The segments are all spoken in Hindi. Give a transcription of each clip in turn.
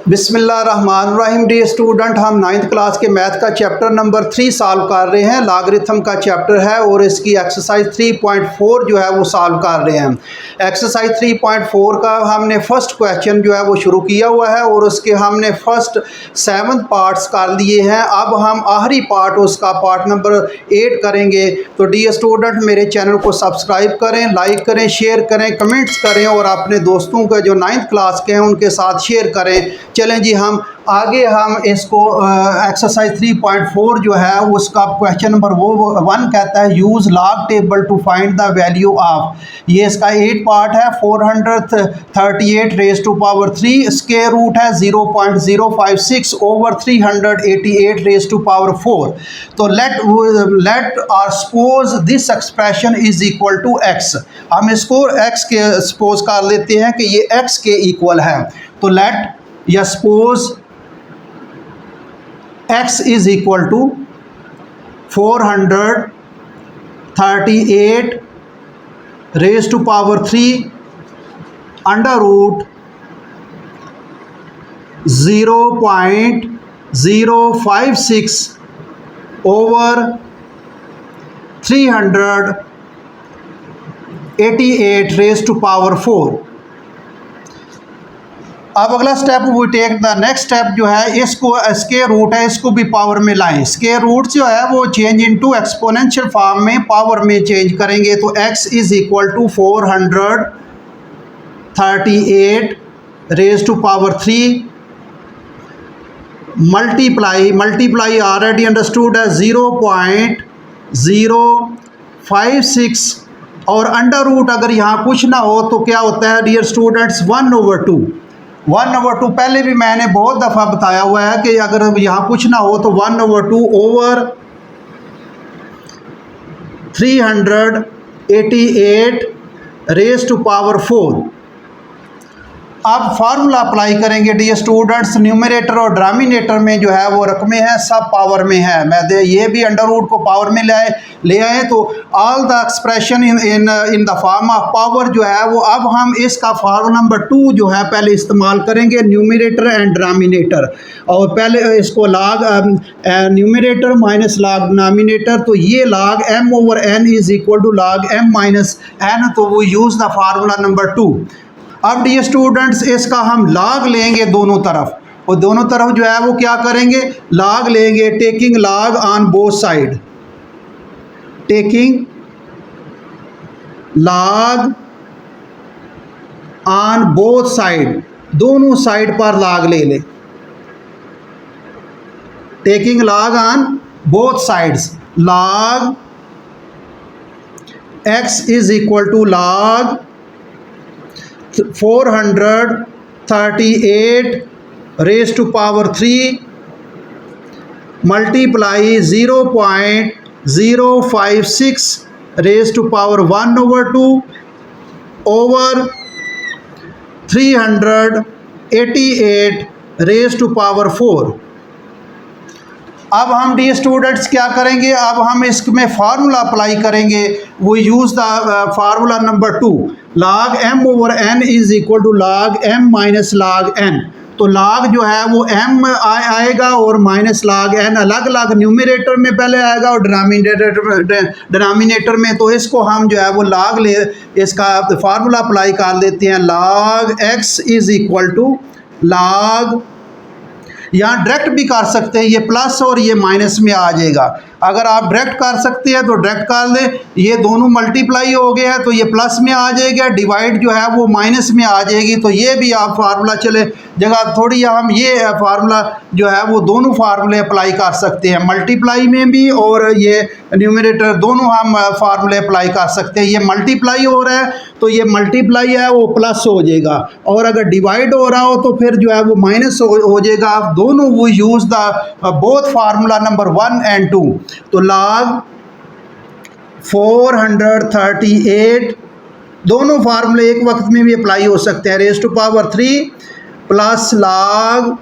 बिस्मिल्लाहिर्रहमानिर्रहीम। डी स्टूडेंट, हम 9th क्लास के मैथ का चैप्टर नंबर 3 सॉल्व कर रहे हैं। लॉगरिथम का चैप्टर है और इसकी एक्सरसाइज 3.4 जो है वो सॉल्व कर रहे हैं। एक्सरसाइज 3.4 का हमने फर्स्ट क्वेश्चन जो है वो शुरू किया हुआ है और उसके हमने फर्स्ट 7 पार्ट्स कर लिए हैं। अब हम आखिरी पार्ट उसका पार्ट नंबर 8 करेंगे। तो डी स्टूडेंट, मेरे चैनल को सब्सक्राइब करें, लाइक करें, शेयर करें, कमेंट्स करें और अपने दोस्तों का जो 9th क्लास के हैं उनके साथ शेयर करें। चलें जी, हम आगे हम इसको एक्सरसाइज 3.4 जो है उसका क्वेश्चन नंबर 1 कहता है use log table to find the value of. ये इसका 8 पार्ट है। 438 raise to power 3, square root है 0.056 ओवर 388 रेज़ टू पावर 4। तो लेट और suppose this expression is equal to x। हम इसको x के सपोज कर लेते हैं कि ये x के इक्वल है। तो लेट या suppose x is equal to 438 raise to power 3 under root 0.056 over 388 raise to power 4। अब अगला step we take the next step जो है, इसको स्क्वायर रूट है इसको भी पावर में लाएं। स्क्वायर रूट जो है वो चेंज इनटू एक्सपोनेंशियल फॉर्म में पावर में चेंज करेंगे। तो x is equal to 438 raise to power 3 multiply already understood है 0.056 और अंडर रूट अगर यहाँ कुछ ना हो तो क्या होता है डियर स्टूडेंट्स, 1/2। 1/2 पहले भी मैंने बहुत दफ़ा बताया हुआ है कि अगर यहाँ कुछ ना हो तो 1/2 ओवर 388 रेज़ टू पावर 4। अब फार्मूला अप्लाई करेंगे डियर स्टूडेंट्स। न्यूमरेटर और डिनोमिनेटर में जो है वो रकमें हैं सब पावर में है। मैं ये भी अंडर रूट को पावर में ले आए तो all the expression in the form of power जो है वो। अब हम इसका फार्मूला नंबर 2 जो है पहले इस्तेमाल करेंगे, न्यूमरेटर एंड डिनोमिनेटर। और पहले इसको log numerator minus log denominator. तो ये log m over n is equal to log m minus n। तो वो यूज़ द फार्मूला नंबर 2। अब डियर स्टूडेंट्स, इसका हम लॉग लेंगे दोनों तरफ और दोनों तरफ जो है वो क्या करेंगे, लॉग लेंगे। Taking log on both side, taking log on both side, दोनों साइड पर लॉग ले लें। Taking log on both sides, log x is equal to log 438 raise to power 3 multiply 0.056 raise to power 1/2 over 388 raise to power 4। अब हम डी स्टूडेंट्स क्या करेंगे, अब हम इसमें फार्मूला अप्लाई करेंगे। वो use the formula number 2, log m over n is equal to log m minus log n। तो लॉग जो है वो m आएगा और माइनस लॉग n अलग अलग न्यूमरेटर में पहले आएगा और डिनोमिनेटर में। तो इसको हम जो है वो लॉग ले, इसका फार्मूला अप्लाई कर लेते हैं। Log x is equal to log, यहाँ डायरेक्ट भी कर सकते हैं, ये प्लस और ये माइनस में आ जाएगा। अगर आप डायरेक्ट कर सकते हैं तो डायरेक्ट कर लें। ये दोनों मल्टीप्लाई हो गया है तो ये प्लस में आ जाएगा, डिवाइड जो है वो माइनस में आ जाएगी। तो ये भी आप फार्मूला चले जगह थोड़ी हम ये फार्मूला जो है वो दोनों फार्मूले अप्लाई कर सकते हैं, मल्टीप्लाई में भी और ये न्यूमरेटर दोनों हम फार्मूले अप्लाई कर सकते हैं। ये मल्टीप्लाई हो रहा है तो ये मल्टीप्लाई है वो प्लस हो जाएगा और अगर डिवाइड हो रहा हो तो फिर जो है वो माइनस हो जाएगा। आप दोनों वो use the both formula number 1 and 2। तो लॉग 438 दोनों फार्मूले एक वक्त में भी अप्लाई हो सकते हैं, raise to power 3 plus log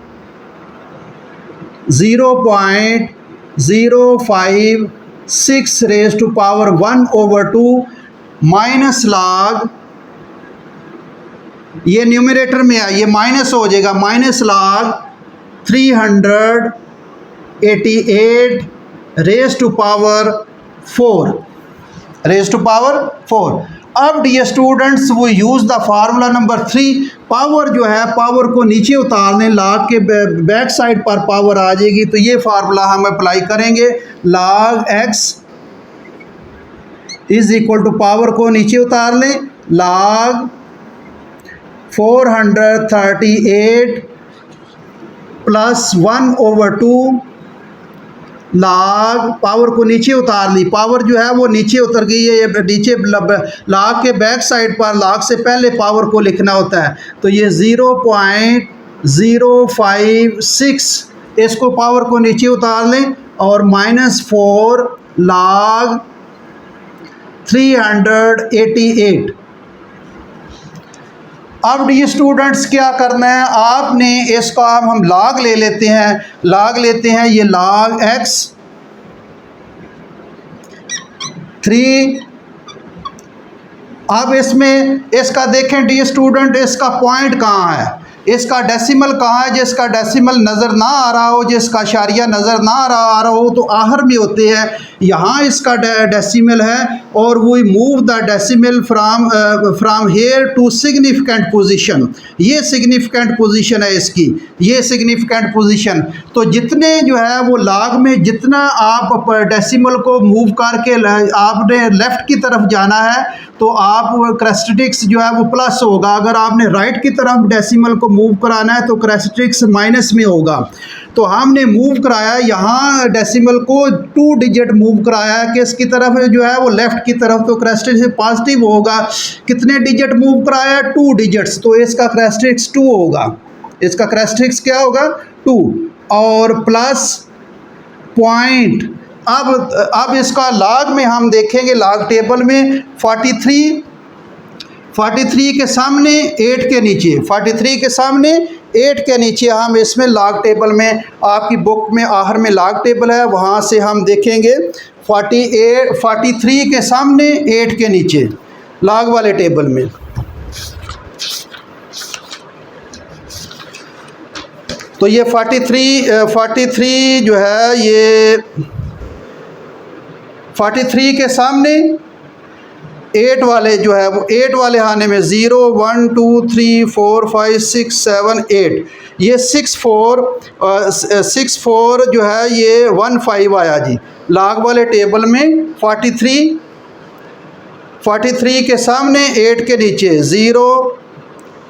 0.056 raise to power 1/2 minus log ये न्यूमरेटर में है, ये माइनस हो जाएगा, minus log 388 raise to power 4, raise to power 4। अब डियर स्टूडेंट्स वो use the formula number 3, power जो है पावर को नीचे उतार दें, log के बैक साइड पर पावर आ जाएगी, तो ये फार्मूला हम अप्लाई करेंगे, log x is equal to power को नीचे उतार लें, log 438 प्लस 1/2 log पावर को नीचे उतार ली, पावर जो है वो नीचे उतर गई है, ये नीचे log के बैक साइड पर log से पहले पावर को लिखना होता है, तो ये 0.056 इसको पावर को नीचे उतार लें और -4 log 388। अब ये स्टूडेंट्स क्या करना है, आपने इसका हम log ले लेते हैं, log लेते हैं, ये log x 3। अब इसमें इसका देखें डी स्टूडेंट, इसका पॉइंट कहाँ है, इसका डेसिमल कहाँ है, जिसका डेसिमल नज़र ना आ रहा हो, जिसका इशारिया नज़र ना आ रहा हो तो आहर में होते हैं, यहाँ इसका डेसिमल है और we move the decimal from here to significant position, ये सिग्निफिकेंट पोजीशन है इसकी, ये सिग्निफिकेंट पोजीशन। तो जितने जो है वो log में जितना आप डेसिमल को मूव करके आपने लेफ़्ट की तरफ जाना है तो आप क्रेस्टेटिक्स जो है वो प्लस होगा, अगर आपने राइट की तरफ डेसिमल को मूव कराना है तो क्रेस्टेटिक्स माइनस में होगा। तो हमने मूव कराया यहाँ डेसिमल को 2 डिजिट मूव कराया किसकी तरफ जो है वो लेफ़्ट की तरफ, तो क्रेस्टेटिक्स पॉजिटिव होगा। कितने डिजिट मूव कराया, 2 डिजिट्स, तो इसका क्रेस्टेटिक्स 2 होगा, इसका क्रेस्टेटिक्स क्या होगा 2 और प्लस पॉइंट। अब इसका log में हम देखेंगे, log टेबल में 43 के सामने 8 के नीचे, 43 के सामने 8 के नीचे हम इसमें log टेबल में, आपकी बुक में आहर में log टेबल है, वहाँ से हम देखेंगे 43 के सामने 8 के नीचे log वाले टेबल में। तो ये 43 जो है, ये 43 के सामने 8 वाले जो है वो 8 वाले आने में 0 1 2 3 4 5 6 7 8, ये 6 4 जो है ये 1 5 आया जी log वाले टेबल में। 43 के सामने 8 के नीचे 0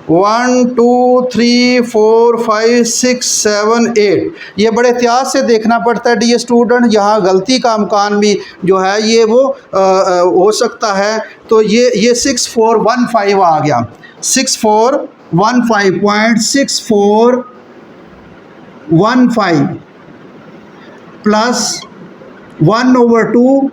1 2 3 4 5 6 7 8, ये बड़े एहतियात से देखना पड़ता है डी स्टूडेंट, यहाँ गलती का अमकान भी जो है ये वो हो सकता है। तो ये 6415 आ गया, 6415.6415 प्लस 1/2।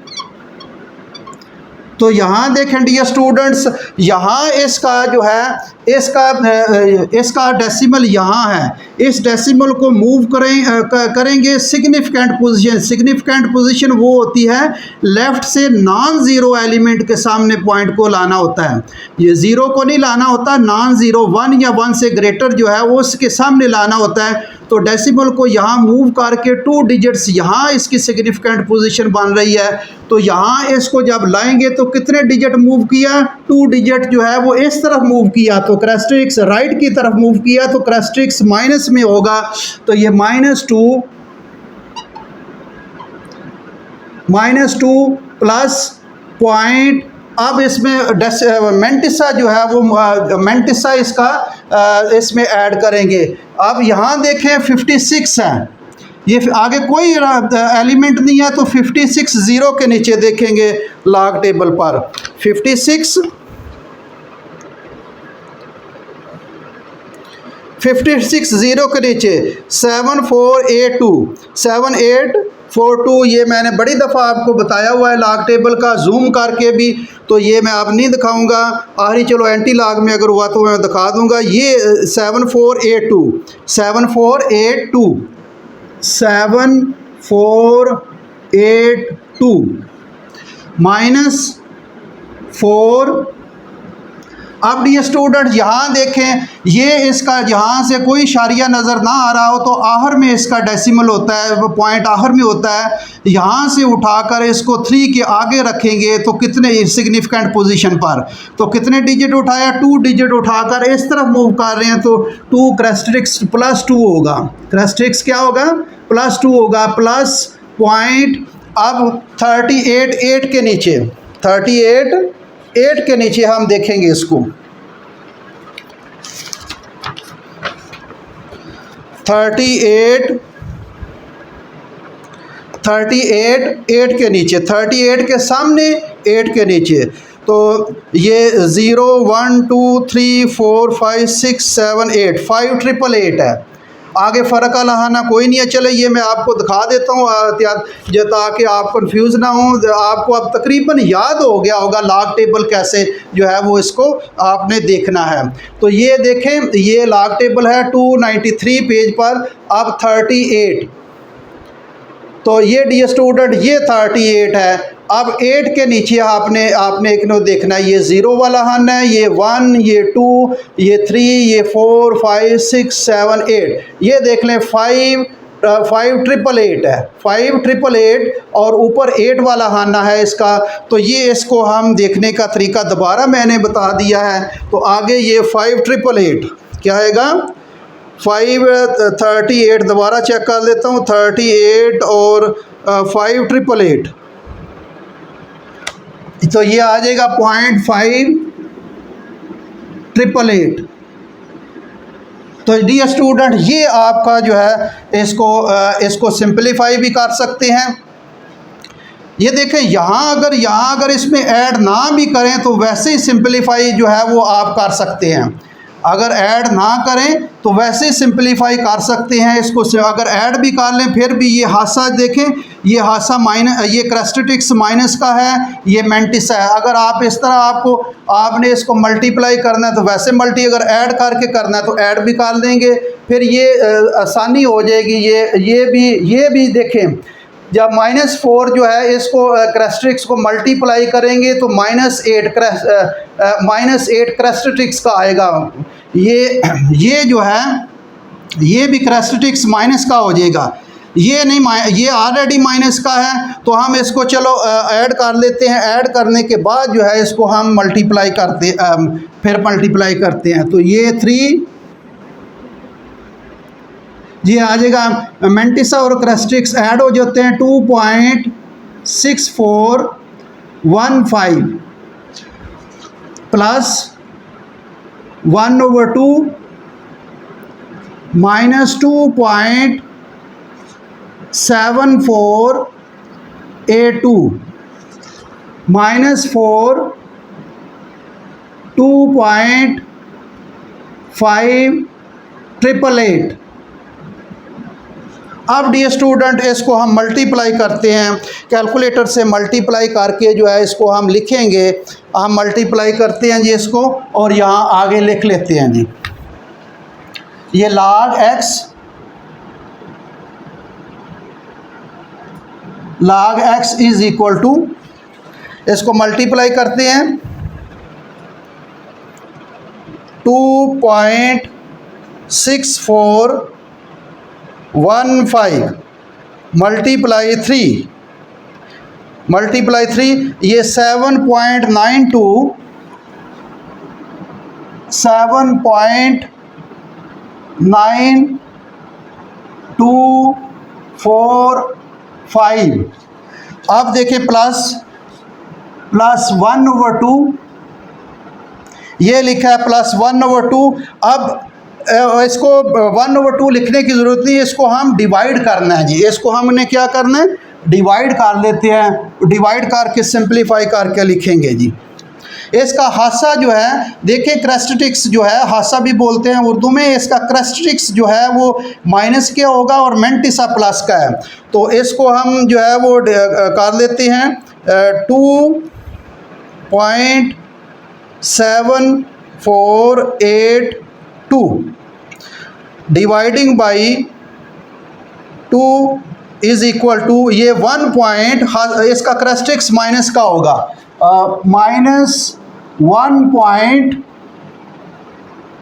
तो यहाँ देखें डियर स्टूडेंट्स, यहाँ इसका जो है इसका डेसिमल यहाँ है, इस डेसिमल को मूव करेंगे सिग्निफिकेंट पोजीशन। सिग्निफिकेंट पोजीशन वो होती है लेफ़्ट से नॉन ज़ीरो एलिमेंट के सामने पॉइंट को लाना होता है, ये ज़ीरो को नहीं लाना होता, नॉन ज़ीरो 1 या 1 से ग्रेटर जो है वो उसके सामने लाना होता है। तो डेसिमल को यहाँ मूव करके 2 डिजिट्स यहाँ इसकी सिग्निफिकेंट पोजीशन बन रही है, तो यहाँ इसको जब लाएंगे तो कितने डिजिट मूव किया, 2 डिजिट जो है वो इस तरफ मूव किया, तो क्रेस्टेरिक्स राइट की तरफ मूव किया, तो क्रेस्टेरिक्स माइनस में होगा, तो ये -2 प्लस पॉइंट। अब इसमें मेंटिसा जो है वो मेंटिसा इसका इसमें ऐड करेंगे। अब यहाँ देखें 56 है, ये आगे कोई एलिमेंट नहीं है, तो 56 0 के नीचे देखेंगे log टेबल पर 56 0 के नीचे 7842, ये मैंने बड़ी दफ़ा आपको बताया हुआ है log टेबल का, जूम करके भी, तो ये मैं अब नहीं दिखाऊंगा, आखिरी चलो एंटी log में अगर हुआ तो मैं दिखा दूंगा। ये 7482 -4 अब डियर स्टूडेंट यहाँ देखें, ये इसका यहाँ से कोई इशारिया नज़र ना आ रहा हो तो आहर में इसका डेसिमल होता है, पॉइंट आहर में होता है। यहाँ से उठाकर इसको 3 के आगे रखेंगे तो कितने सिग्निफिकेंट पोजीशन पर, तो कितने डिजिट उठाया, 2 डिजिट उठाकर इस तरफ मूव कर रहे हैं तो 2 क्रेस्ट्रिक्स +2 होगा। क्रेस्ट्रिक्स क्या होगा, +2 होगा, प्लस पॉइंट। अब 38 8 के नीचे, 38 8 के नीचे हम देखेंगे इसको, 38 8 के नीचे, 38 के सामने 8 के नीचे, तो ये 0 1 2 3 4 5 6 7 8 5 ट्रिपल 8 है। आगे फ़र्क का लहाना कोई नहीं है। चले ये मैं आपको दिखा देता हूँ जो ताकि आप कंफ्यूज ना हो। आपको अब तकरीबन याद हो गया होगा लॉग टेबल कैसे जो है वो इसको आपने देखना है। तो ये देखें, ये लॉग टेबल है 293 पेज पर। अब 38, तो ये डियर स्टूडेंट ये 38 है। अब 8 के नीचे आपने एक नोट देखना है, ये 0 वाला हन है, ये 1, ये 2, ये 3, ये 4 5 6 7 8, ये देख लें 5 ट्रिपल 8 है, 5 ट्रिपल 8 और ऊपर 8 वाला हाना है इसका। तो ये इसको हम देखने का तरीका दोबारा मैंने बता दिया है। तो आगे ये 5 ट्रिपल 8 क्या आएगा, 38 दोबारा चेक कर लेता हूँ, 38 और 5 ट्रिपल 8, तो ये आ जाएगा 0.5 ट्रिपल 8। तो डियर स्टूडेंट ये आपका जो है इसको सिंपलीफाई भी कर सकते हैं। ये देखें यहाँ अगर इसमें ऐड ना भी करें तो वैसे ही सिंपलीफाई जो है वो आप कर सकते हैं। अगर ऐड ना करें तो वैसे ही सिंपलीफाई कर सकते हैं इसको। अगर ऐड भी कर लें फिर भी ये हादसा देखें, ये हादसा माइनस, ये क्रेस्टेटिक्स माइनस का है, ये मेंटिस है। अगर आप इस तरह आपने इसको मल्टीप्लाई करना है तो वैसे मल्टी, अगर ऐड करके करना है तो ऐड भी कर देंगे, फिर ये आसानी हो जाएगी। ये भी देखें, जब -4 जो है इसको क्रेस्टेटिक्स को मल्टीप्लाई करेंगे तो -8 क्रेस्टेटिक्स का आएगा। ये जो है ये भी क्रेस्टेटिक्स माइनस का हो जाएगा। ये नहीं, ये ऑलरेडी माइनस का है तो हम इसको चलो ऐड कर लेते हैं। ऐड करने के बाद जो है इसको हम मल्टीप्लाई करते हैं तो ये 3 ये आ जाएगा। मेंटिसा और क्रेस्टेटिक्स ऐड हो जाते हैं 2.6415 प्लस 1/2 माइनस 2.7482 -4 2.5888। अब डियर स्टूडेंट इसको हम मल्टीप्लाई करते हैं, कैलकुलेटर से मल्टीप्लाई करके जो है इसको हम लिखेंगे। हम मल्टीप्लाई करते हैं जी इसको और यहाँ आगे लिख लेते हैं जी, ये log x is equal to, इसको मल्टीप्लाई करते हैं 2.6415 मल्टीप्लाई 3, ये 7.9245। अब देखिए प्लस 1/2, ये लिखा है प्लस 1/2। अब इसको 1/2 लिखने की ज़रूरत नहीं है, इसको हम डिवाइड करना है जी। इसको हमने क्या करना है, डिवाइड कर लेते हैं। डिवाइड करके सिंप्लीफाई करके लिखेंगे जी। इसका हादसा जो है देखिए, क्रेस्टेटिक्स जो है हादसा भी बोलते हैं उर्दू में। इसका क्रेस्टेटिक्स जो है वो माइनस क्या होगा और मेंटिसा प्लस का है। तो इसको हम जो है वो कर लेते हैं 2.7482 dividing by 2 is equal to, ये 1 पॉइंट, इसका क्रेस्टेटिक्स माइनस का होगा, -1.7482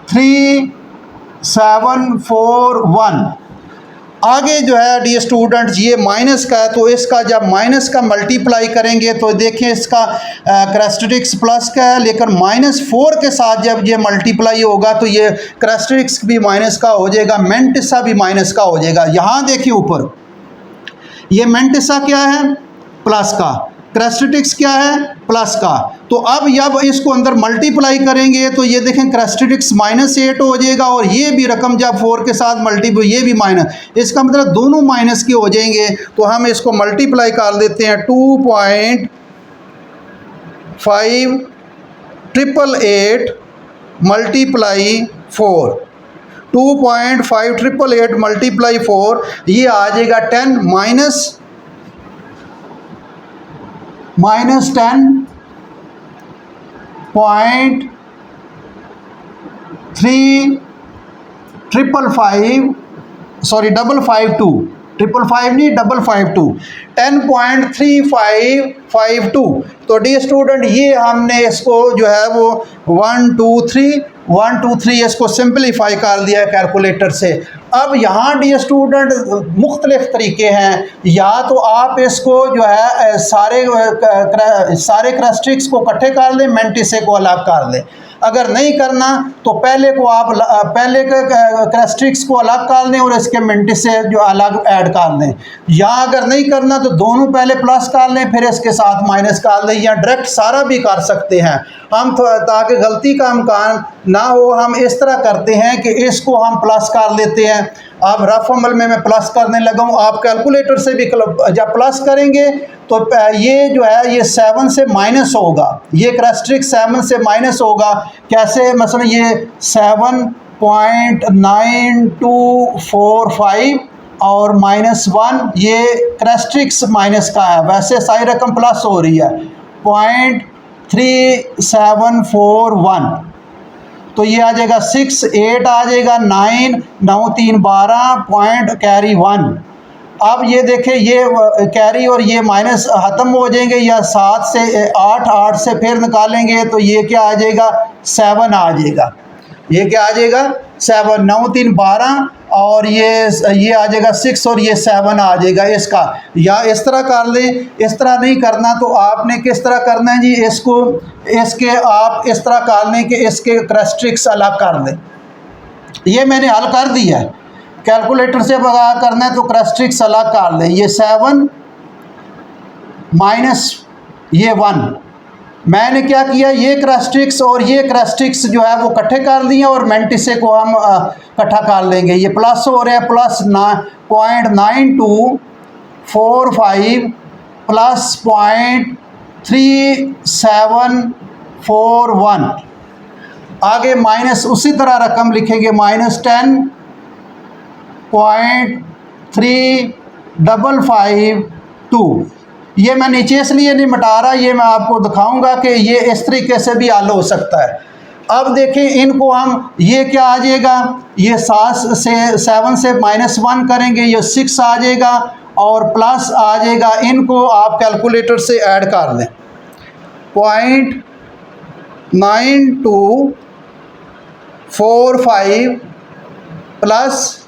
3741। आगे जो है डी स्टूडेंट्स ये माइनस का है, तो इसका जब माइनस का मल्टीप्लाई करेंगे तो देखिए इसका करैक्टरिस्टिक्स प्लस का है, लेकिन -4 के साथ जब ये मल्टीप्लाई होगा तो ये करैक्टरिस्टिक्स भी माइनस का हो जाएगा, मेंटिसा भी माइनस का हो जाएगा। यहाँ देखिए ऊपर ये मेंटिसा क्या है, प्लस का, करैक्टरिस्टिक्स क्या है, प्लस का। तो अब जब इसको अंदर मल्टीप्लाई करेंगे तो ये देखें करैक्टरिस्टिक्स -8 हो जाएगा, और ये भी रकम जब 4 के साथ मल्टीप्लाई, ये भी माइनस, इसका मतलब दोनों माइनस के हो जाएंगे। तो हम इसको मल्टीप्लाई कर देते हैं, 2.5888 मल्टीप्लाई 4, 2.5888 मल्टीप्लाई 4, ये आ जाएगा 10 माइनस 10.555, सॉरी 552, 555 नहीं 552, 10.3552। तो डी स्टूडेंट ये हमने इसको जो है वो 1 2 3 इसको सिंपलीफाई कर दिया है कैलकुलेटर से। अब यहाँ डी स्टूडेंट मुख्तलिफ तरीके हैं, या तो आप इसको जो है सारे करैक्टरिस्टिक्स को इकट्ठे कर लें, मेंटिसे को अलग कर लें। अगर नहीं करना तो पहले के करैक्टरिस्टिक्स को अलग कर लें और इसके मेंटिसे जो अलग ऐड कर लें, या अगर नहीं करना तो दोनों पहले प्लस कर लें फिर इसके साथ माइनस कर लें, या डायरेक्ट सारा भी कर सकते हैं हम। ताकि गलती का इम्कान ना हो, हम इस तरह करते हैं कि इसको हम प्लस कर लेते हैं। अब रफ अमल में मैं प्लस करने लगा हूँ, आप कैलकुलेटर से भी जब प्लस करेंगे तो ये जो है ये 7 से माइनस होगा, ये करैक्टरिस्टिक्स 7 से माइनस होगा। कैसे, मसलन ये 7.9245 और -1, ये करैक्टरिस्टिक्स माइनस का है, वैसे सारी रकम प्लस हो रही है, 0.3741। तो ये आ जाएगा 6 8 आ जाएगा, 9 9 3 12 पॉइंट कैरी 1। अब ये देखें ये कैरी और ये माइनस ख़त्म हो जाएंगे, या 7 से 8 से फिर निकालेंगे तो ये क्या आ जाएगा, 7 आ जाएगा। ये क्या आ जाएगा, 7, 9 3 12 और ये आ जाएगा 6 और ये 7 आ जाएगा इसका। या इस तरह कर लें, इस तरह नहीं करना तो आपने किस तरह करना है जी, इसके आप इस तरह कर लें कि इसके करैक्टरिस्टिक्स अलग कर लें। ये मैंने हल कर दिया है, कैलकुलेटर से बगा करना है तो करैक्टरिस्टिक्स अलग कर लें। ये 7 माइनस ये 1, मैंने क्या किया, ये करैक्टरिस्टिक्स और ये करैक्टरिस्टिक्स जो है वो इकट्ठे कर दिए और मेंटिसे को हम इकट्ठा कर लेंगे। ये प्लस हो रहा है, प्लस 0.9245 प्लस 0.3741। आगे माइनस उसी तरह रकम लिखेंगे, -10.3552। ये मैं नीचे इसलिए नहीं मिटा रहा, ये मैं आपको दिखाऊंगा कि ये इस तरीके से भी हल हो सकता है। अब देखें इनको हम, ये क्या आ जाएगा, ये 7 से -1 करेंगे, ये 6 आ जाएगा और प्लस आ जाएगा। इनको आप कैलकुलेटर से ऐड कर लें, 0.9245 प्लस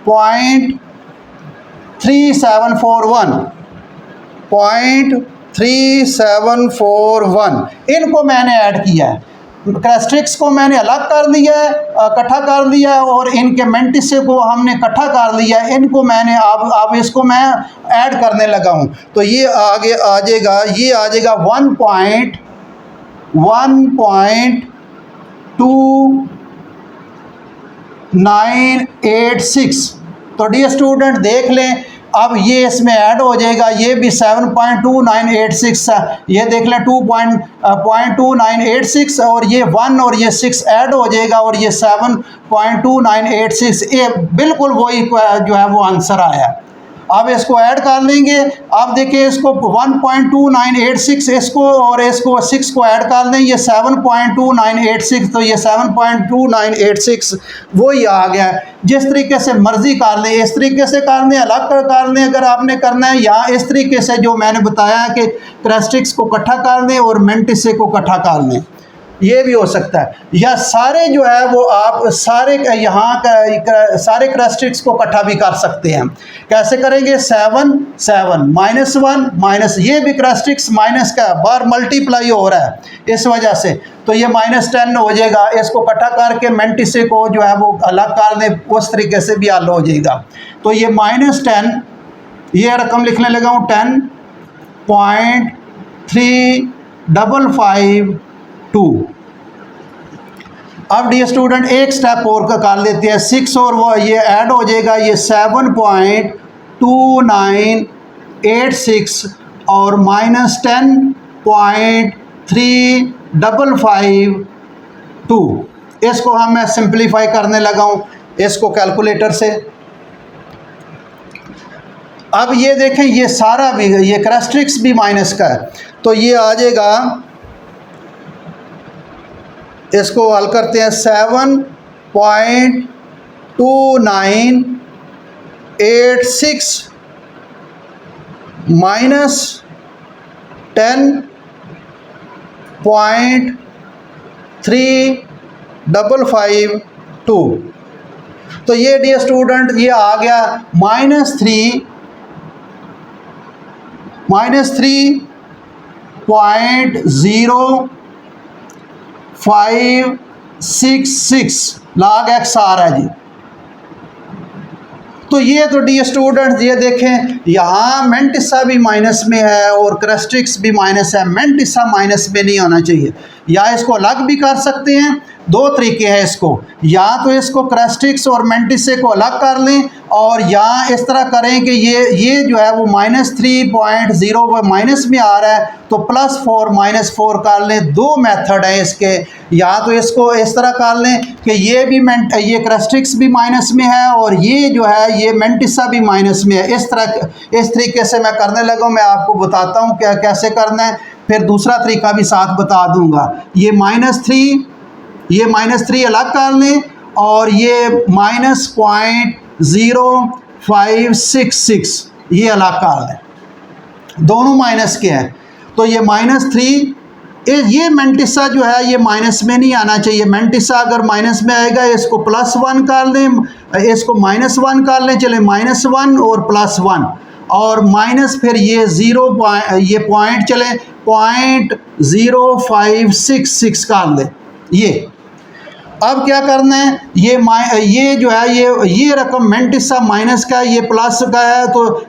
0.3741 इनको मैंने ऐड किया है। करैक्टरिस्टिक्स को मैंने अलग कर दिया है, इकट्ठा कर दिया है, और इनके मेंटिसे को हमने इकट्ठा कर लिया है। इनको मैंने अब इसको मैं ऐड करने लगा हूँ, तो ये आगे आ जाएगा, ये आ जाएगा 1.2986। तो डी स्टूडेंट देख लें, अब ये इसमें ऐड हो जाएगा, ये भी 7.2986 ये देख लें 2.2986 और ये 1 और ये 6 ऐड हो जाएगा और ये 7.2986, ये बिल्कुल वही जो है वो आंसर आया। अब इसको ऐड कर लेंगे। अब देखिए इसको 1.2986 इसको और इसको 6 को ऐड कर दें, ये 7.2986, तो ये 7.2986 वही आ गया। जिस तरीके से मर्ज़ी कर लें, इस तरीके से कर लें, अलग कर लें अगर आपने करना है, या इस तरीके से जो मैंने बताया कि करैक्टरिस्टिक्स को इकट्ठा कर लें और मेंटिसे को इकट्ठा कर लें। ये भी हो सकता है, या सारे जो है वो आप सारे यहाँ का सारे क्रस्टिक्स को इकट्ठा भी कर सकते हैं। कैसे करेंगे? 7 7 -1 माइनस, ये भी क्रस्टिक्स माइनस का बार मल्टीप्लाई हो रहा है इस वजह से, तो ये -10 हो जाएगा। इसको इकट्ठा करके मेंटिसे को जो है वो अलग कर दें, उस तरीके से भी हल हो जाएगा। तो ये -10, ये रकम लिखने लगा हूँ 10.3552। अब डियर स्टूडेंट एक स्टेप और का कर लेते हैं, 6 और वो ये ऐड हो जाएगा, ये 7.2986 और -10.3552। इसको हम मैं सिंप्लीफाई करने लगा हूँ इसको कैलकुलेटर से। अब ये देखें, ये सारा भी, ये क्रस्टिक्स भी माइनस का है, तो ये आ जाएगा, इसको हल करते हैं, 7.2986 माइनस 10.3552। तो ये डियर स्टूडेंट ये आ गया -3.0566 log x आ रहा है जी। तो ये तो डियर स्टूडेंट्स ये देखें, यहाँ मेंटिसा भी माइनस में है और क्रस्टिक्स भी माइनस है, मेंटिसा माइनस में नहीं होना चाहिए। या इसको अलग भी कर सकते हैं, दो तरीके हैं इसको, या तो इसको क्रस्टिक्स और मेंटिसे को अलग कर लें, और या इस तरह करें कि ये जो है वो -3.0 माइनस में आ रहा है तो +4 -4 कर लें। दो मेथड है इसके, या तो इसको इस तरह कर लें कि ये भी ये क्रस्टिक्स भी माइनस में है और ये जो है ये मेंटिसा भी माइनस में है। इस तरीके से मैं करने लगा हूँ, मैं आपको बताता हूँ क्या कैसे करना है, फिर दूसरा तरीका भी साथ बता दूंगा। ये -3 अलग कर लें और ये -0.0566 ये अलग कर लें, दोनों माइनस के हैं। तो ये -3, ये मेंटिसा जो है ये माइनस में नहीं आना चाहिए। मेंटिसा अगर माइनस में आएगा इसको +1 कर लें, इसको -1 कर लें, चले -1 और +1 और माइनस फिर ये 0 ये पॉइंट चले 0.0566 कर लें। ये अब क्या करना है, ये जो है ये रकम मेंटिसा माइनस का है, ये प्लस का है, तो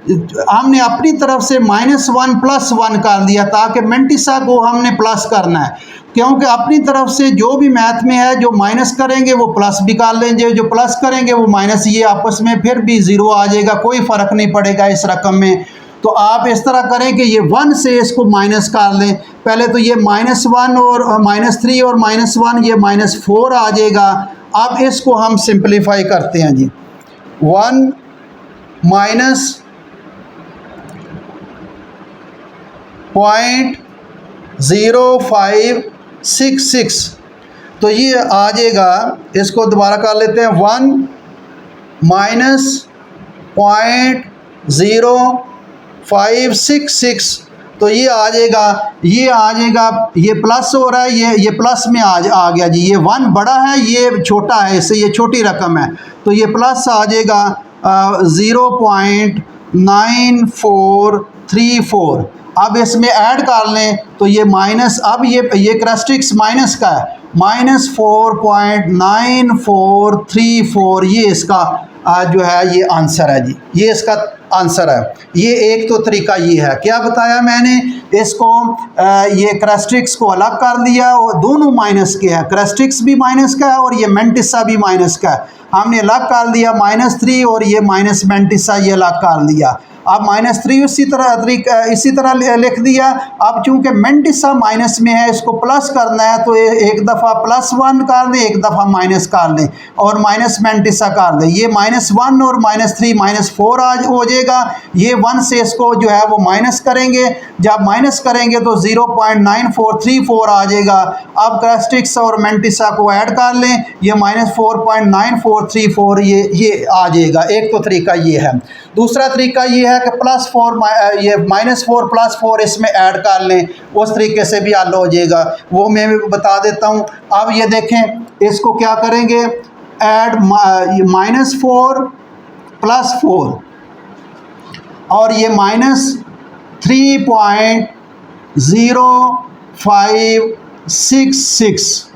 हमने अपनी तरफ से -1 +1 कर दिया ताकि मेंटिसा को हमने प्लस करना है, क्योंकि अपनी तरफ से जो भी मैथ में है जो माइनस करेंगे वो प्लस भी कर लेंगे, जो प्लस करेंगे वो माइनस, ये आपस में फिर भी 0 आ जाएगा, कोई फ़र्क नहीं पड़ेगा इस रकम में। तो आप इस तरह करें कि ये 1 से इसको माइनस कर लें, पहले तो ये -1 और -3 और -1 ये -4 आ जाएगा। अब इसको हम सिंप्लीफाई करते हैं जी, 1 -0.0566, तो ये आ जाएगा, इसको दोबारा कर लेते हैं, 1 -0.566, तो ये आ जाएगा, ये प्लस हो रहा है, ये प्लस में आ गया जी। ये 1 बड़ा है, ये छोटा है, इससे ये छोटी रकम है, तो ये प्लस आ जाएगा 0.9434। अब इसमें ऐड कर लें तो ये माइनस, अब ये क्रस्टिक्स माइनस का है, -4.9434, ये इसका जो है ये आंसर है जी, ये इसका आंसर है। ये एक तो तरीका ये है, क्या बताया मैंने, इसको ये क्रस्टिक्स को अलग कर दिया और दोनों माइनस के हैं, क्रस्टिक्स भी माइनस का है और ये मेंटिसा भी माइनस का है, हमने अलग कर दिया -3 और ये माइनस मेंटिसा ये अलग कर दिया। अब -3 इसी तरह लिख दिया। अब चूंकि मेंटिसा माइनस में है, इसको प्लस करना है, तो एक दफ़ा +1 कर दें, एक दफ़ा माइनस कर दें और माइनस मेंटिसा कर दें। ये -1 और -3 -4 हो जाएगा। ये 1 से इसको जो है वो माइनस करेंगे, जब माइनस करेंगे तो 0.9434 आ जाएगा। अब क्रस्टिक्स और मेंटिसा को ऐड कर लें, ये -4.9434 ये आ जाएगा। एक तो तरीका ये है। दूसरा तरीका ये है है कि +4 ये -4 +4 इसमें ऐड कर लें, उस तरीके से भी हल हो जाएगा, वो मैं भी बता देता हूँ। अब ये देखें, इसको क्या करेंगे, ऐड -4 +4 और ये -3.0566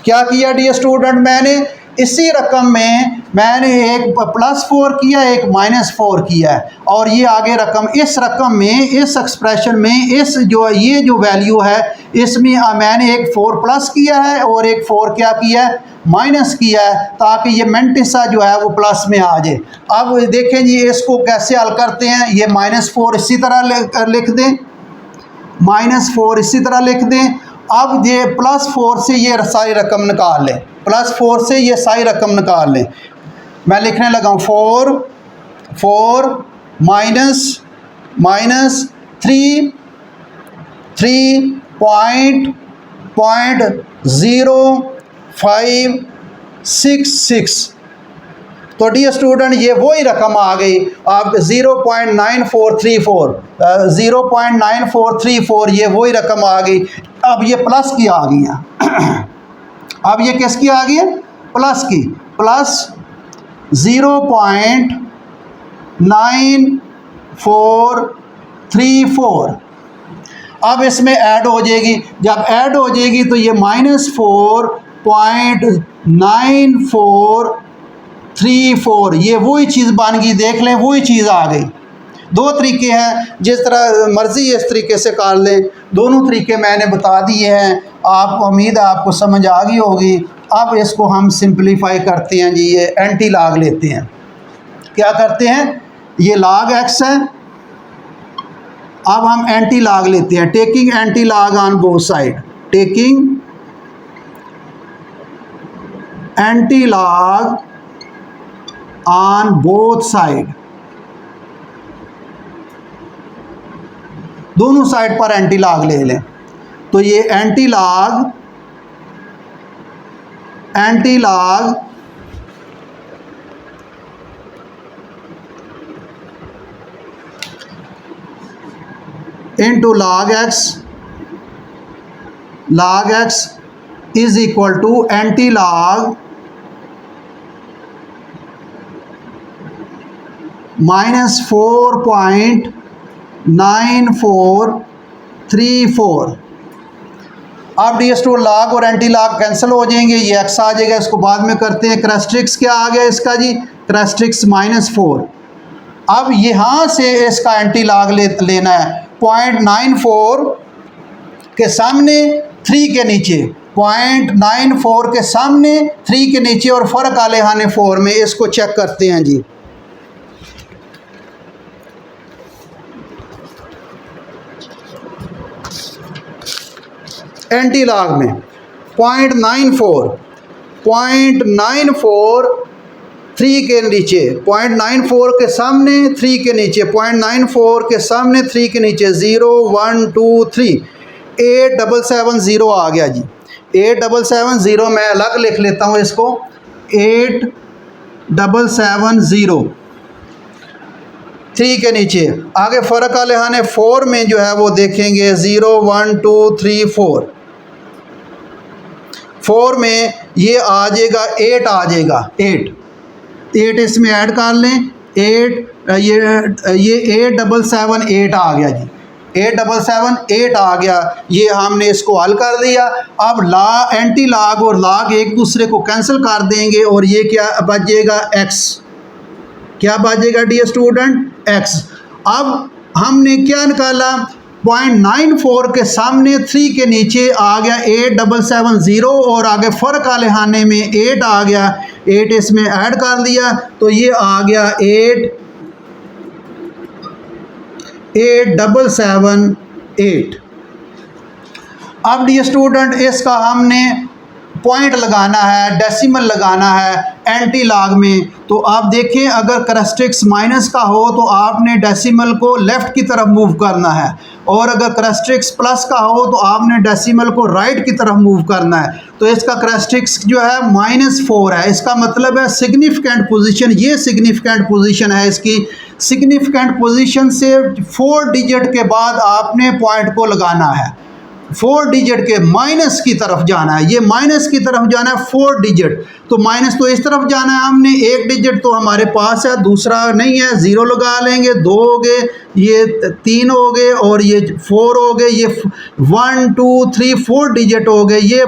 क्या किया डियर स्टूडेंट, मैंने इसी रकम में मैंने एक +4 किया, एक -4 किया है, और ये आगे रकम, इस रकम में, इस एक्सप्रेशन में, इस जो ये जो वैल्यू है इसमें मैंने एक 4 प्लस किया है और एक 4 क्या किया है, माइनस किया है, ताकि ये मेंटिसा जो है वो प्लस में आ जाए। अब देखें जी, इसको कैसे हल करते हैं, ये -4 इसी तरह लिख दें, -4 इसी तरह लिख दें। अब ये +4 से ये सारी रकम निकाल लें, +4 से ये सारी रकम निकाल लें। मैं लिखने लगा हूँ 4 माइनस 3.0566। तो डियर स्टूडेंट, ये वही रकम आ गई। अब 0.9434 ये वही रकम आ गई। अब ये प्लस की आ गई है अब ये किसकी आ गई है, प्लस की, प्लस 0.9434। अब इसमें ऐड हो जाएगी, जब ऐड हो जाएगी तो ये -4.9434 ये वही चीज़ बन गई, देख लें वही चीज़ आ गई। दो तरीके हैं, जिस तरह मर्ज़ी इस तरीके से कर लें, दोनों तरीके मैंने बता दिए हैं, आप उम्मीद है आपको समझ आ गई होगी। अब इसको हम सिंपलीफाई करते हैं जी, ये एंटी लॉग लेते हैं। क्या करते हैं, ये log x है, अब हम एंटी लॉग लेते हैं, taking anti log on both side, taking anti log on both side, दोनों साइड पर एंटी लॉग ले लें। तो ये anti log into log x is equal to anti log -4.9434। अब डियर स्टूडेंट, लॉग और एंटी लॉग कैंसिल हो जाएंगे, ये x आ जाएगा, इसको बाद में करते हैं। कैरेक्टरिस्टिक्स क्या आ गया इसका जी, कैरेक्टरिस्टिक्स -4। अब यहाँ से इसका एंटी लॉग लेना है, 0.94 के सामने 3 के नीचे, 0.94 के सामने 3 के नीचे और फ़र्क आले हाने 4 में, इसको चेक करते हैं जी। एंटी लॉग में 0.94 3 के नीचे, 0.94 के सामने 3 के नीचे, 0.94 के सामने 3 के नीचे, 0 1 2 3 8770 आ गया जी। 8770 मैं अलग लिख लेता हूँ इसको, 8770 3 के नीचे। आगे फ़र्क वाले हाने 4 में जो है वो देखेंगे 0 1 2 3 4 में ये आ जाएगा 8 आ जाएगा, 8 इसमें ऐड कर लें, 8 ये 8778 आ गया जी, 8778 आ गया। ये हमने इसको हल कर दिया। अब एंटी लॉग और लॉग एक दूसरे को कैंसिल कर देंगे और ये क्या बचेगा, x, क्या बचेगा डियर स्टूडेंट, x। अब हमने क्या निकाला, 0.94 के सामने 3 के नीचे आ गया 8770 और आगे फ़र्क वाले हाने में 8 आ गया, 8 इसमें ऐड कर दिया तो ये आ गया 8778। अब डियर स्टूडेंट, इसका हमने पॉइंट लगाना है, डेसिमल लगाना है, एंटी लॉग में। तो आप देखें अगर कैरेक्टरिस्टिक्स माइनस का हो तो आपने डेसिमल को लेफ़्ट की तरफ मूव करना है, और अगर कैरेक्टरिस्टिक्स प्लस का हो तो आपने डेसिमल को राइट की तरफ मूव करना है। तो इसका कैरेक्टरिस्टिक्स जो है -4 है, इसका मतलब है सिग्निफिकेंट पोजीशन, ये सिग्निफिकेंट पोजीशन है इसकी। सिग्निफिकेंट पोजीशन से 4 डिजिट के बाद आपने पॉइंट को लगाना है, 4 डिजिट के माइनस की तरफ जाना है, ये माइनस की तरफ जाना है 4 डिजिट। तो माइनस तो इस तरफ जाना है हमने, 1 डिजिट तो हमारे पास है, दूसरा नहीं है, 0 लगा लेंगे, 2 हो गए, ये 3 हो गए और ये 4 हो गए, ये 1 2 3 4 डिजिट हो गए। ये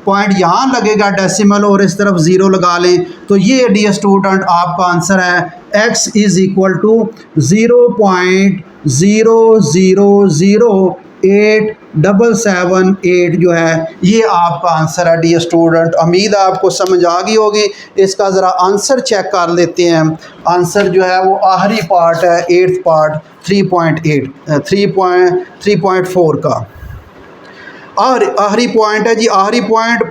पॉइंट यहाँ लगेगा डेसिमल और इस तरफ 0 लगा लें। तो ये डियर स्टूडेंट आपका आंसर है x इज़ इक्वल टू 0.00087778 जो है ये आपका आंसर है डियर स्टूडेंट। उम्मीद है आपको समझ आ गई होगी। इसका ज़रा आंसर चेक कर लेते हैं। आंसर जो है वो आखिरी पार्ट है, 8th पार्ट 3.4 का। और आखिरी पॉइंट है जी, आखिरी पॉइंट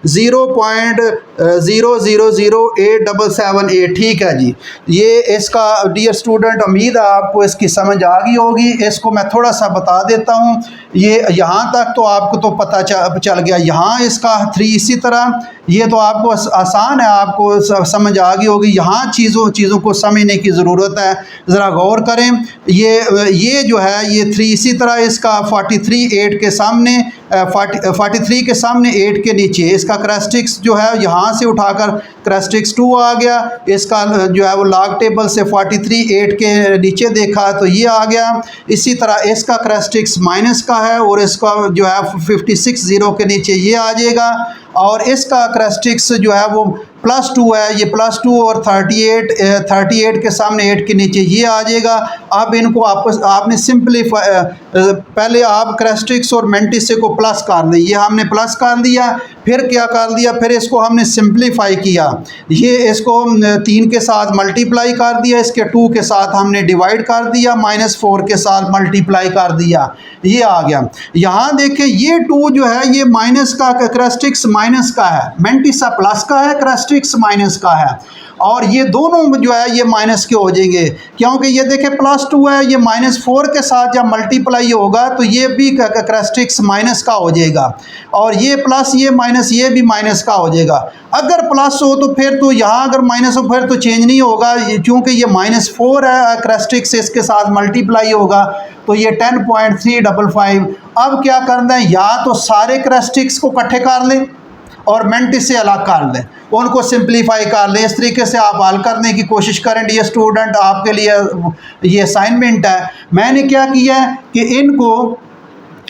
0.00087778, ठीक है जी। ये इसका डियर स्टूडेंट उम्मीद है आपको इसकी समझ आ गई होगी। इसको मैं थोड़ा सा बता देता हूँ। ये यहाँ तक तो आपको तो पता चल गया, यहाँ इसका 3 इसी तरह, ये तो आपको आसान है, आपको समझ आ गई होगी। यहाँ चीज़ों को समझने की ज़रूरत है, ज़रा गौर करें। ये जो है ये 3 इसी तरह, इसका 43 8 के सामने, 43 के सामने 8 के नीचे इसका कैरेक्टरिस्टिक्स जो है यहाँ से उठाकर कैरेक्टरिस्टिक्स 2 आ गया। इसका जो है वो लॉग टेबल से 43 8 के नीचे देखा तो ये आ गया। इसी तरह इसका कैरेक्टरिस्टिक्स माइनस का है और इसका जो है 56 0 के नीचे ये आ जाएगा। और इसका कैरेक्टरिस्टिक्स जो है वो +2 है, ये +2 और 38 के सामने 8 के नीचे ये आ जाएगा। अब इनको आपने सिंपलीफाई, पहले आप कैरेक्टरिस्टिक्स और मैंटिसे को प्लस कर दें, ये हमने प्लस कर दिया, फिर क्या कर दिया, फिर इसको हमने सिंपलीफाई किया, ये इसको 3 के साथ मल्टीप्लाई कर दिया, इसके 2 के साथ हमने डिवाइड कर दिया, -4 के साथ मल्टीप्लाई कर दिया, ये आ गया। यहाँ देखें ये 2 जो है ये माइनस का कैरेक्टरिस्टिक्स माइनस का है, मैंटिसा प्लस का है, कैरेक्टरिस्टिक्स माइनस का है। और ये दोनों जो है ये माइनस के हो जाएंगे, क्योंकि ये देखें +2 है, ये -4 के साथ जब मल्टीप्लाई होगा तो ये भी कैरेक्टरिस्टिक्स माइनस का हो जाएगा, और ये प्लस ये माइनस ये भी माइनस का हो जाएगा। अगर प्लस हो तो फिर तो यहाँ अगर माइनस हो फिर तो चेंज नहीं होगा, क्योंकि ये -4 है, कैरेक्टरिस्टिक्स इसके साथ मल्टीप्लाई होगा तो ये 10.355। अब क्या करना है, या तो सारे कैरेक्टरिस्टिक्स को इकट्ठे कर लें और मैंटिस से अलग कर लें, उनको सिंप्लीफाई कर लें। इस तरीके से आप हल करने की कोशिश करें डियर स्टूडेंट, आपके लिए ये असाइनमेंट है। मैंने क्या किया है कि इनको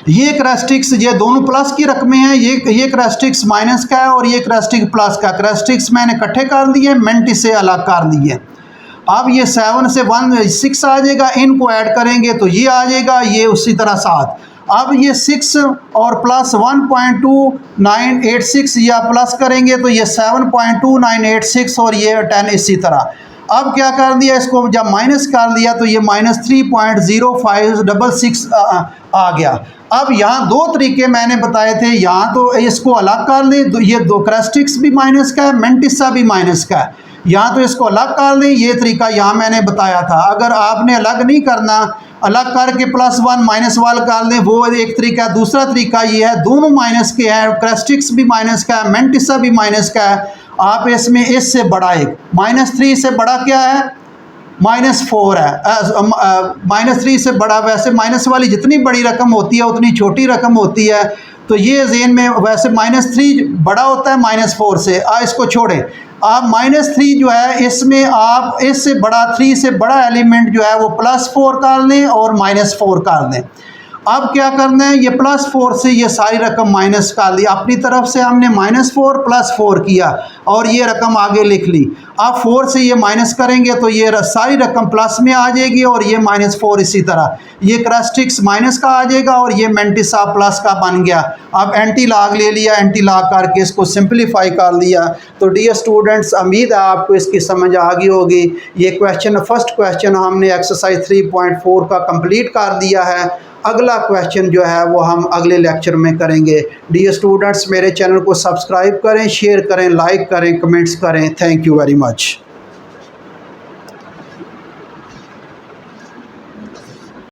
ये कैरेक्टरिस्टिक्स ये दोनों प्लस की रकमें हैं, ये कैरेक्टरिस्टिक्स माइनस का है और ये कैरेक्टरिस्टिक्स प्लस का, कैरेक्टरिस्टिक्स मैंने इकट्ठे कर दिए, मैंटिस से अलग कर दिए। अब ये 7 से 6 आ जाएगा, इनको ऐड करेंगे तो ये आ जाएगा, ये उसी तरह 7। अब ये 6 और प्लस 1.2986 या प्लस करेंगे तो ये 7.2986 और ये 10 इसी तरह। अब क्या कर दिया, इसको जब माइनस कर दिया तो ये -3.0566 आ गया। अब यहाँ 2 तरीके मैंने बताए थे, यहाँ तो इसको अलग कर लें, तो ये 2 कैरेक्टरिस्टिक्स भी माइनस का है, मैंटिसा भी माइनस का है, यहाँ तो इसको अलग कर लें, ये तरीका यहाँ मैंने बताया था। अगर आपने अलग नहीं करना, अलग करके +1 -1 कर लें, वो एक तरीका है। दूसरा तरीका ये है, दोनों माइनस के हैं, कैरेक्टरिस्टिक्स भी माइनस का है, मैंटिसा भी माइनस का है। आप इसमें इससे बड़ा एक -3 से बड़ा क्या है, -4 है, -3 से बड़ा, वैसे माइनस वाली जितनी बड़ी रकम होती है उतनी छोटी रकम होती है, तो ये ज़हन में, वैसे -3 बड़ा होता है -4 से। इसको छोड़ें, आप -3 जो है इसमें आप इससे बड़ा 3 से बड़ा एलिमेंट जो है वो +4 कर लें और -4 कर लें। अब क्या करना है, ये +4 से ये सारी रकम माइनस कर ली, अपनी तरफ से हमने -4 +4 किया और ये रकम आगे लिख ली। अब 4 से ये माइनस करेंगे तो ये सारी रकम प्लस में आ जाएगी और ये -4 इसी तरह, ये कैरेक्टरिस्टिक्स माइनस का आ जाएगा और ये मैंटिसा प्लस का बन गया। अब एंटी लॉग ले लिया, एंटी लॉग करके इसको सिंप्लीफाई कर लिया। तो डियर स्टूडेंट्स, उम्मीद है आपको इसकी समझ आ गई होगी। ये क्वेश्चन, फर्स्ट क्वेश्चन हमने एक्सरसाइज 3.4 का कंप्लीट कर दिया है। अगला क्वेश्चन जो है वो हम अगले लेक्चर में करेंगे। डियर स्टूडेंट्स, मेरे चैनल को सब्सक्राइब करें, शेयर करें, लाइक करें, कमेंट्स करें। Thank you very much.